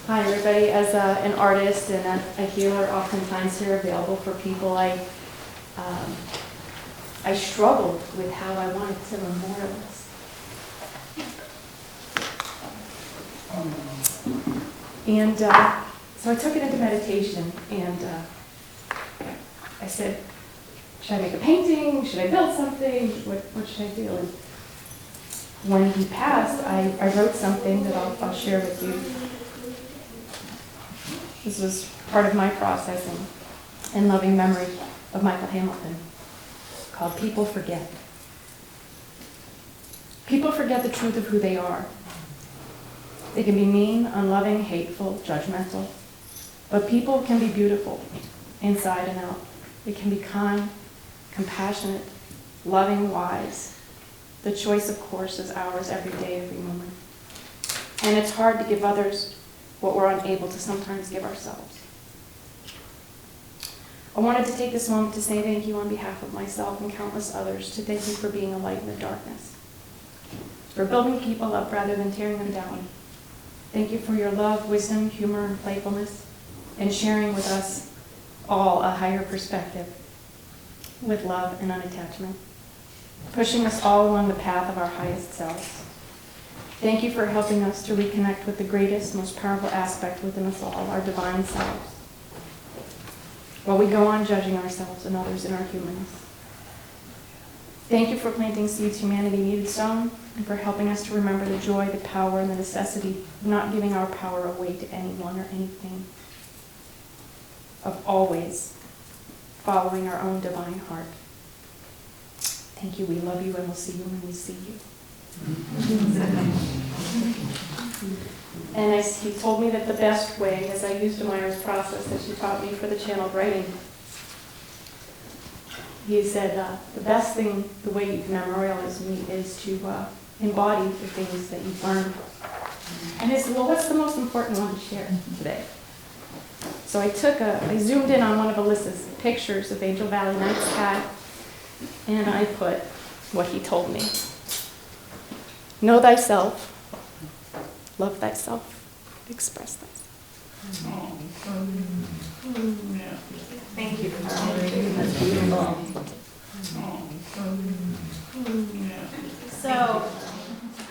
Hi everybody. As an artist and a healer, oftentimes here available for people, I struggled with how I wanted to memorialize. And so I took it into meditation, and I said, should I make a painting? Should I build something? What should I do? And when he passed, I wrote something that I'll share with you. This was part of my process in loving memory of Michael Hamilton, called People Forget. People forget the truth of who they are. They can be mean, unloving, hateful, judgmental, but people can be beautiful inside and out. They can be kind, compassionate, loving, wise. The choice, of course, is ours every day, every moment. And it's hard to give others what we're unable to sometimes give ourselves. I wanted to take this moment to say thank you on behalf of myself and countless others, to thank you for being a light in the darkness, for building people up rather than tearing them down. Thank you for your love, wisdom, humor, and playfulness, and sharing with us all a higher perspective with love and unattachment, pushing us all along the path of our highest selves. Thank you for helping us to reconnect with the greatest, most powerful aspect within us all, our divine selves, while we go on judging ourselves and others in our humanness. Thank you for planting seeds humanity needed sown, and for helping us to remember the joy, the power, and the necessity of not giving our power away to anyone or anything, of always following our own divine heart. Thank you. We love you, and we'll see you when we see you. And he told me that the best way, as I used Amira's process that she taught me for the channeled writing, he said, the best thing, the way you can memorialize me is to embody the things that you've learned. And I said, well, what's the most important one to share today? So I zoomed in on one of Alyssa's pictures of Angel Valley Nights cat, and I put what he told me. Know thyself, love thyself, express thyself. Thank you. That's beautiful. So,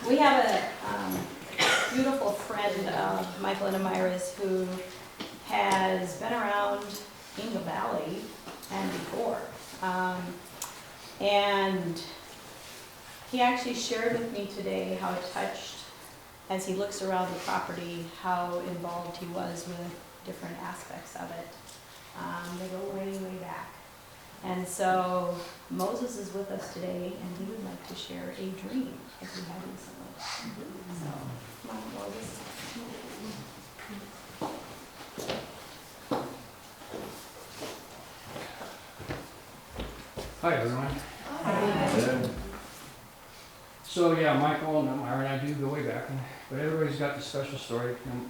we have a beautiful friend of Michael and Amira's who has been around Angel Valley and before. And he actually shared with me today how touched, as he looks around the property, how involved he was with different aspects of it. They go way, way back. And so Moses is with us today, and he would like to share a dream that he had recently. So, come on, Moses. Hi, everyone. Hi. So yeah, Michael and Myra and I do go way back, but everybody's got the special story. And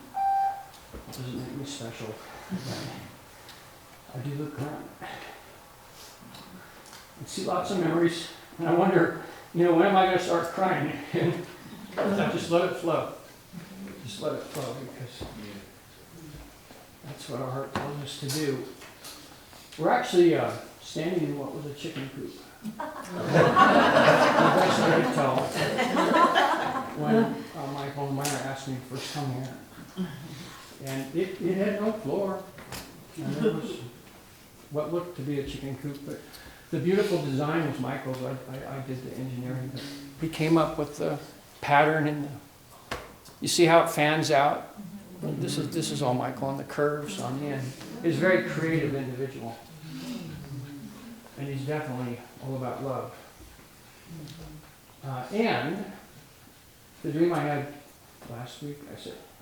it doesn't make me special. I do look around. I see lots of memories, and I wonder, when am I going to start crying? And I just let it flow. Just let it flow, because that's what our heart tells us to do. We're actually standing in what was a chicken coop. That's what I could tell when Michael and Myra asked me to first come here. And it had no floor. And there was what looked to be a chicken coop, but the beautiful design was Michael's. I did the engineering. But he came up with the pattern, and you see how it fans out? This is all Michael, and the curves on the end. He's a very creative individual. And he's definitely all about love. And the dream I had last week,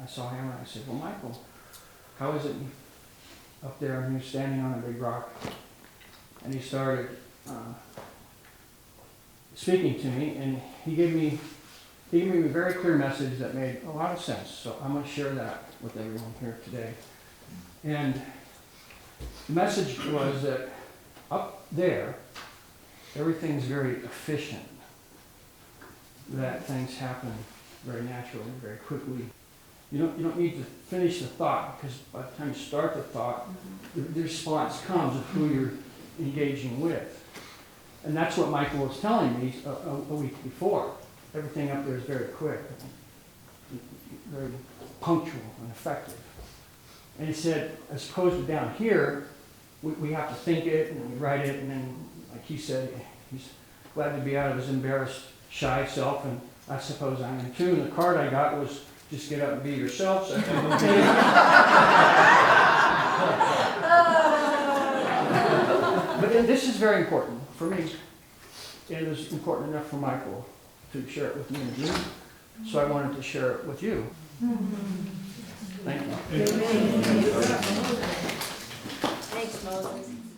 I saw him and I said, well, Michael, how is it up there and you're standing on a big rock? And he started speaking to me, and he gave me a very clear message that made a lot of sense. So I'm going to share that with everyone here today. And the message was that up there, everything's very efficient, that things happen very naturally, very quickly. You don't need to finish the thought, because by the time you start the thought, the response comes of who you're engaging with. And that's what Michael was telling me a week before. Everything up there is very quick, very punctual and effective. And he said, as opposed to down here, we have to think it and we write it, and then, like he said, he's glad to be out of his embarrassed, shy self, and I suppose I am too. And the card I got was, just get up and be yourself. So but this is very important for me. It was important enough for Michael to share it with me and you, so I wanted to share it with you. Thank you. Thanks, Moses.